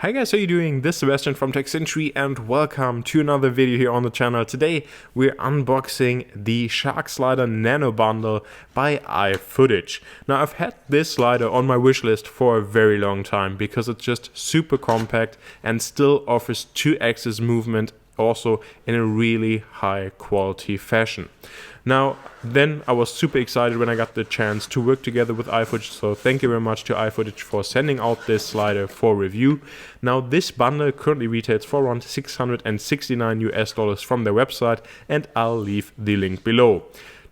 Hi guys, how you doing? This is Sebastian from TechCentury and welcome to another video here on the channel. Today we're unboxing the Shark Slider Nano bundle by iFootage. Now I've had this slider on my wish list for a very long time because it's just super compact and still offers 2-axis movement also in a really high quality fashion. Now then I was super excited when I got the chance to work together with iFootage, so thank you very much to iFootage for sending out this slider for review. Now this bundle currently retails for around $669 from their website, and I'll leave the link below.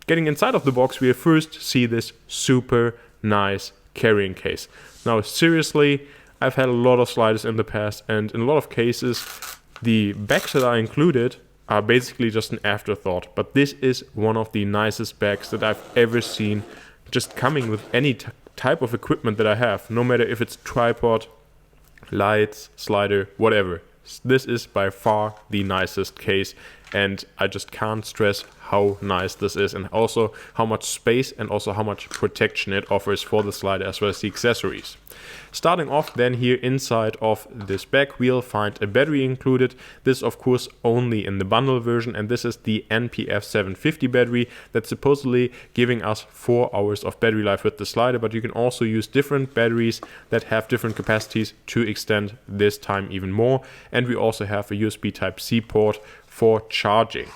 Getting inside of the box, we first see this super nice carrying case. Now seriously, I've had a lot of sliders in the past, and in a lot of cases the bags that are included are basically just an afterthought, but this is one of the nicest bags that I've ever seen, just coming with any type of equipment that I have, no matter if it's tripod, lights, slider, whatever. This is by far the nicest case, and I just can't stress how nice this is, and also how much space and also how much protection it offers for the slider as well as the accessories. Starting off then, here inside of this bag we'll find a battery included. This of course only in the bundle version, and this is the NP-F750 battery that's supposedly giving us 4 hours of battery life with the slider, but you can also use different batteries that have different capacities to extend this time even more. And we also have a USB Type-C port for charging.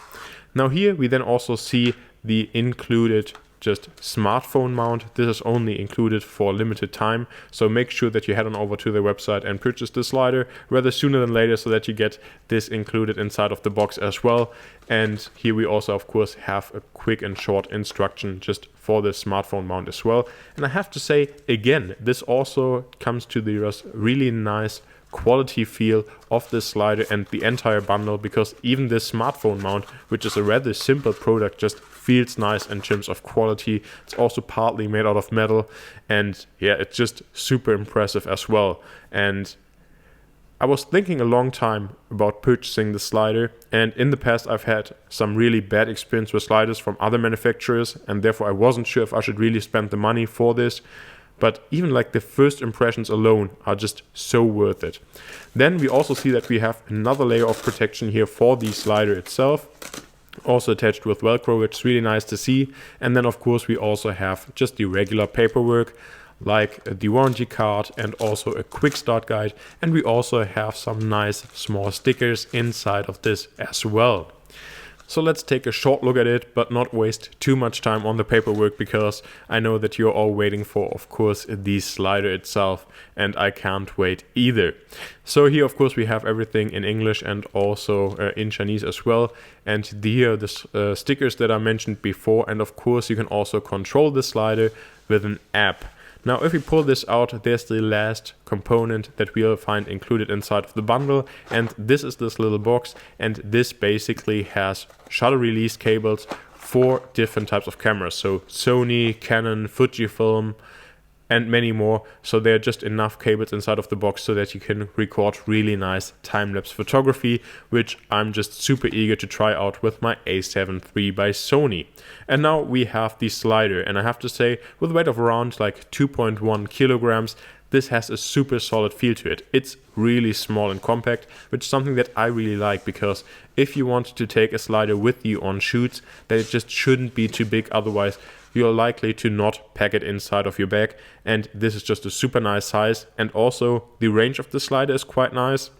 Now here we then also see the included just smartphone mount. This is only included for limited time, so make sure that you head on over to their website and purchase the slider rather sooner than later, so that you get this included inside of the box as well. And here we also of course have a quick and short instruction just for the smartphone mount as well. And I have to say again, this also comes to the really nice quality feel of this slider and the entire bundle, because even this smartphone mount, which is a rather simple product, just feels nice in terms of quality. It's also partly made out of metal, and yeah, it's just super impressive as well. And I was thinking a long time about purchasing the slider, and in the past I've had some really bad experience with sliders from other manufacturers, and therefore I wasn't sure if I should really spend the money for this. But even like the first impressions alone are just so worth it. Then we also see that we have another layer of protection here for the slider itself, also attached with Velcro, which is really nice to see. And then of course we also have just the regular paperwork, like the warranty card and also a quick start guide. And we also have some nice small stickers inside of this as well. So let's take a short look at it, but not waste too much time on the paperwork, because I know that you're all waiting for, of course, the slider itself, and I can't wait either. So here, of course, we have everything in English and also in Chinese as well. And here are the stickers that I mentioned before, and of course you can also control the slider with an app. Now if we pull this out, there's the last component that we'll find included inside of the bundle, and this is this little box, and this basically has shutter release cables for different types of cameras, so Sony, Canon, Fujifilm and many more. So there are just enough cables inside of the box so that you can record really nice time-lapse photography, which I'm just super eager to try out with my A7 III by Sony. And now we have the slider, and I have to say, with a weight of around like 2.1 kilograms, this has a super solid feel to it. It's really small and compact, which is something that I really like, because if you want to take a slider with you on shoots, then it just shouldn't be too big, otherwise you're likely to not pack it inside of your bag. And this is just a super nice size, and also the range of the slider is quite nice.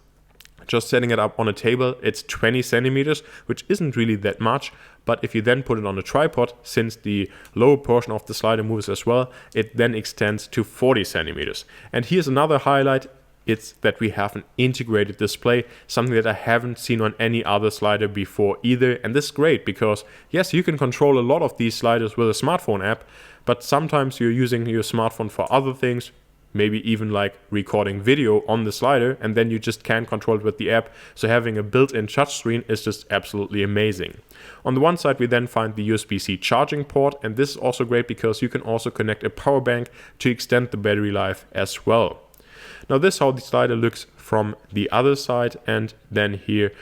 Just setting it up on a table, it's 20 centimeters, which isn't really that much, but if you then put it on a tripod, since the lower portion of the slider moves as well, it then extends to 40 centimeters. And here's another highlight. It's that we have an integrated display, something that I haven't seen on any other slider before either. And this is great because yes, you can control a lot of these sliders with a smartphone app, but sometimes you're using your smartphone for other things, maybe even like recording video on the slider, and then you just can't control it with the app. So having a built-in touchscreen is just absolutely amazing. On the one side we then find the USB-C charging port, and this is also great because you can also connect a power bank to extend the battery life as well. Now this is how the slider looks from the other side, and then here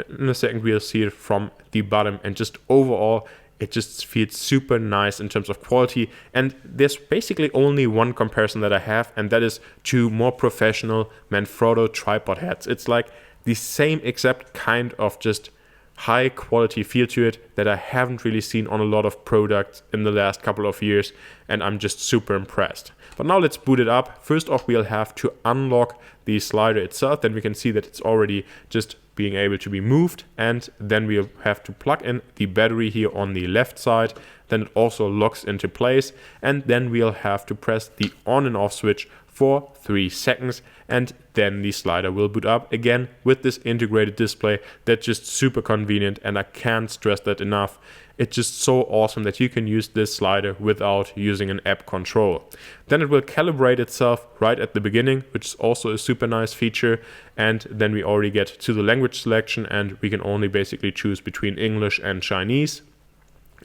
in a second we'll see it from the bottom, and just overall it just feels super nice in terms of quality. And there's basically only one comparison that I have, and that is to more professional Manfrotto tripod heads. It's like the same exact kind of just high quality feel to it that I haven't really seen on a lot of products in the last couple of years, and I'm just super impressed. But now let's boot it up. First off, we'll have to unlock the slider itself. Then we can see that it's already just being able to be moved, and then we'll have to plug in the battery here on the left side. Then it also locks into place, and then we'll have to press the on and off switch for 3 seconds, and then the slider will boot up again with this integrated display. That's just super convenient, and I can't stress that enough. It's just so awesome that you can use this slider without using an app control. Then it will calibrate itself right at the beginning, which is also a super nice feature. And then we already get to the language selection, and we can only basically choose between English and Chinese.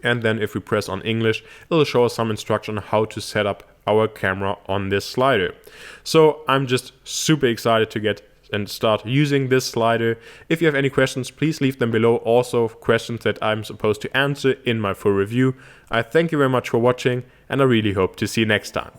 And then if we press on English, it'll show us some instruction on how to set up our camera on this slider. So I'm just super excited to get and start using this slider. If you have any questions, please leave them below. Also questions that I'm supposed to answer in my full review. I thank you very much for watching, and I really hope to see you next time.